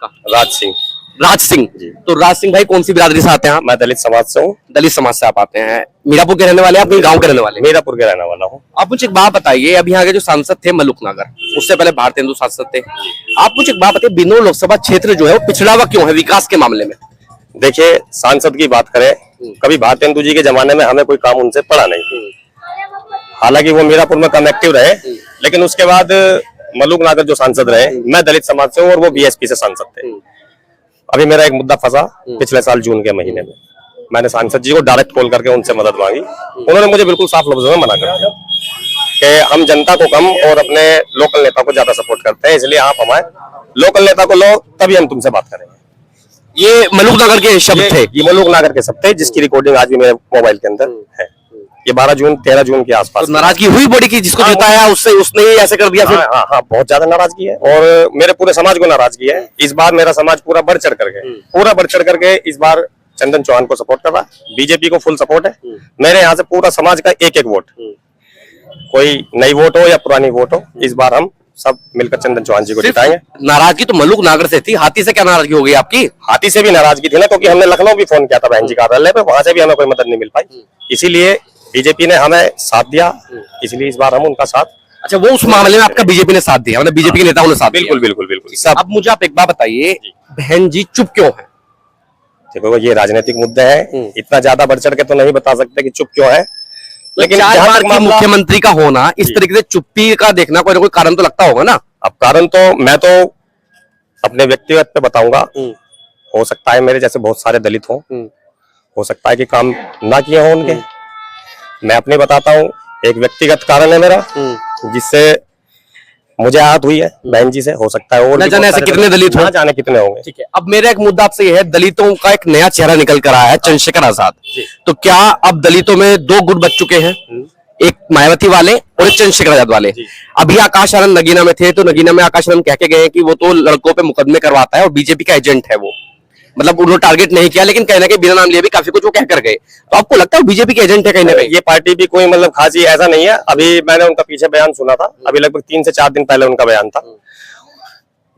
आपका? राज सिंह। राज सिंह जी। तो राज सिंह भाई कौन सी बिरादरी से आते हैं आप? मैं दलित समाज से हूँ। दलित समाज से आप आते हैं। मीरापुर के रहने वाले हैं, अपने गांव के रहने वाले हैं? मीरापुर के रहने वाला हूँ। आप मुझे एक बात बताइए, अब यहाँ के जो सांसद थे मलुक नागर, उससे पहले भारतीय हिंदू सांसद थे, आप मुझे एक बात बताइए, बिनोद लोकसभा क्षेत्र जो है वो पिछड़ा हुआ क्यों है विकास के मामले में? देखिए, सांसद की बात करें, कभी भारतीय हिंदू जी के जमाने में हमें कोई काम उनसे पड़ा नहीं। हालांकि वो मीरापुर में कम एक्टिव रहे, लेकिन उसके बाद मलुक नागर जो सांसद रहे, मैं दलित समाज से हूँ और वो बीएसपी से सांसद थे। अभी मेरा एक मुद्दा फंसा पिछले साल जून के महीने में, मैंने सांसद जी को डायरेक्ट कॉल करके उनसे मदद मांगी। उन्होंने मुझे बिल्कुल साफ लफ्जों में मना कर दिया कि हम जनता को कम और अपने लोकल नेता को ज्यादा सपोर्ट करते हैं, इसलिए आप हमारे लोकल नेता को लो, तभी हम तुमसे बात करेंगे। ये मलुक नगर के शब्द थे? ये मलुक नागर के शब्द थे, जिसकी रिकॉर्डिंग आज भी मेरे मोबाइल के अंदर है। ये 13 जून के आसपास। तो नाराजगी हुई बड़ी की जिसको जिताया उससे, उसने ही ऐसे कर दिया फिर? हाँ, बहुत ज्यादा नाराजगी है और मेरे पूरे समाज को नाराजगी है। इस बार मेरा समाज पूरा बढ़ चढ़ करके इस बार चंदन चौहान को सपोर्ट कर रहा है। बीजेपी को फुल सपोर्ट है। मेरे यहाँ से पूरा समाज का एक एक वोट, कोई नई वोट हो या पुरानी वोट हो, इस बार हम सब मिलकर चंदन चौहान जी को जिताएंगे। नाराजगी तो मलुक नागर से थी, हाथी से क्या नाराजगी हो गई आपकी? हाथी से भी नाराजगी थी ना, क्योंकि हमने लखनऊ भी फोन किया था बहन जी कार्यालय पे, वहां से भी हमें कोई मदद नहीं मिल पाई। इसीलिए बीजेपी ने हमें साथ दिया, इसलिए इस बार हम उनका साथ। अच्छा, वो उस मामले में आपका बीजेपी ने साथ दिया, मतलब बीजेपी के नेताओं ने साथ दिया? बिल्कुल बिल्कुल बिल्कुल सब। अब मुझे आप एक बात बताइए, बहन जी चुप क्यों है? देखो, ये राजनीतिक मुद्दे हैं, इतना ज्यादा बढ़ चढ़ के तो नहीं बता सकते कि चुप क्यों है, लेकिन 4 बार की मुख्यमंत्री का होना, इस तरीके से चुप्पी का देखना, कोई ना कोई कारण तो लगता होगा ना? अब कारण तो मैं तो अपने व्यक्तिगत पे बताऊंगा। हो सकता है मेरे जैसे बहुत सारे दलित हो सकता है कि काम ना किए हों उनके। मैं अपने बताता हूँ, एक व्यक्तिगत कारण है मेरा, जिससे मुझे आहत हुई है बहन जी से। हो सकता है और न जाने ऐसे कितने दलित हो, जाने कितने होंगे। ठीक है, अब मेरा एक मुद्दा आपसे ये है, दलितों का एक नया चेहरा निकल कर आया है, चंद्रशेखर आजाद। तो क्या अब दलितों में 2 गुट बच चुके हैं, एक मायावती वाले और एक चंद्रशेखर आजाद वाले? अभी आकाश आनंद नगीना में थे, तो नगीना में आकाश आनंद कह के गए कि वो तो लड़कों पे मुकदमे करवाता है और बीजेपी का एजेंट है वो, मतलब उन्होंने टारगेट नहीं किया, लेकिन कहीं ना कहीं बिना नाम लिए भी काफी कुछ वो कह कर गए। तो आपको लगता है बीजेपी के एजेंट है कहीं ना कहीं? ये पार्टी भी कोई मतलब खासी ऐसा नहीं है। अभी मैंने उनका पीछे बयान सुना था, अभी लगभग 3 से 4 दिन पहले उनका बयान था।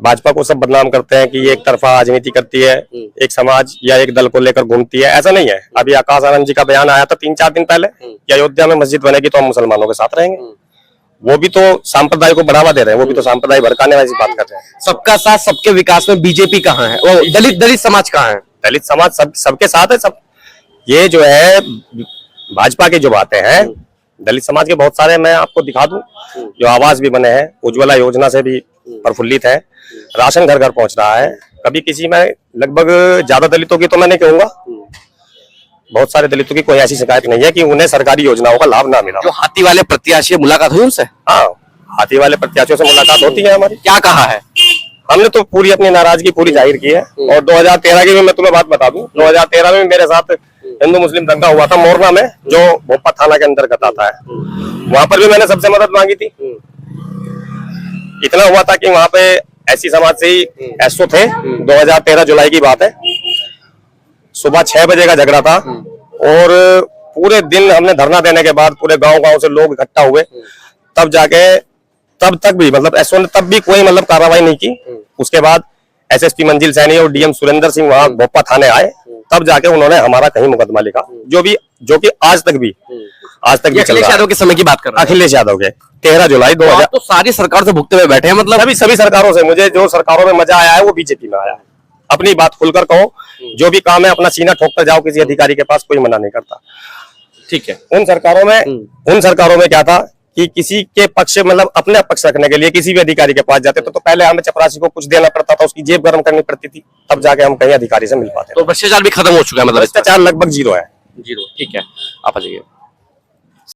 भाजपा को सब बदनाम करते हैं कि ये एक तरफा राजनीति करती है, एक समाज या एक दल को लेकर घूमती है, ऐसा नहीं है। अभी आकाश आनंद जी का बयान आया था 3-4 दिन पहले कि अयोध्या में मस्जिद बनेगी तो हम मुसलमानों के साथ रहेंगे। वो भी तो सांप्रदाय को बढ़ावा दे रहे हैं, वो भी तो सांप्रदाय भड़काने वाली बात कर रहे हैं। सबका साथ सबके विकास में बीजेपी कहाँ है? वो दलित समाज कहाँ है? दलित समाज सबके साथ है सब। ये जो है भाजपा की जो बातें हैं, दलित समाज के बहुत सारे मैं आपको दिखा दूं, जो आवास भी बने हैं, उज्ज्वला योजना से भी प्रफुल्लित है, राशन घर घर पहुंच रहा है। कभी किसी में लगभग ज्यादा दलितों की तो मैं नहीं कहूंगा, बहुत सारे दलितों की कोई ऐसी शिकायत नहीं है कि उन्हें सरकारी योजनाओं का लाभ ना मिला। जो हाथी वाले प्रत्याशी मुलाकात हुई उनसे? हाँ, हाथी वाले प्रत्याशियों से मुलाकात होती है हमारी। क्या कहा है? हमने तो पूरी अपनी नाराजगी पूरी जाहिर की है। और 2013 की भी मैं तुम्हें बात बता दूं, 2013 में मेरे साथ हिंदू मुस्लिम दंगा हुआ था मोरना में, जो भोपा थाना के अंतर्गत आता है। वहां पर भी मैंने सबसे मदद मांगी थी। इतना हुआ था कि वहां पे ऐसी समाज से ही एसओ थे, 2013 जुलाई की बात है, सुबह 6 बजे का झगड़ा था और पूरे दिन हमने धरना देने के बाद पूरे गांव से लोग इकट्ठा हुए, तब जाके तब तक भी मतलब एसओ ने तब भी कोई मतलब कार्रवाई नहीं की। उसके बाद एसएसपी मंजिल सैनी और डीएम सुरेंद्र सिंह वहां भोपा थाने आए, तब जाके उन्होंने हमारा कहीं मुकदमा लिखा, जो कि आज तक भी अखिलेश यादव के समय की बात कर रहे हैं। अखिलेश यादव के 13 जुलाई 2000। तो सारी सरकार से भुगते हुए बैठे हैं, मतलब सभी सरकारों से। मुझे जो सरकारों में मजा आया है वो बीजेपी में आया है। अपनी बात खुलकर कहो, जो भी काम है अपना सीना ठोक कर जाओ किसी अधिकारी के पास, कोई मना नहीं करता। ठीक है। उन सरकारों में क्या था कि किसी के पक्ष मतलब अपने पक्ष रखने के लिए किसी भी अधिकारी के पास जाते तो पहले हमें चपरासी को कुछ देना पड़ता था, उसकी जेब गर्म करनी पड़ती थी, तब जाके हम कहीं अधिकारी से मिल पाते। तो भ्रष्टाचार भी खत्म हो चुका है, मतलब भ्रष्टाचार लगभग 0 है। 0। ठीक है, आप आ जाइए।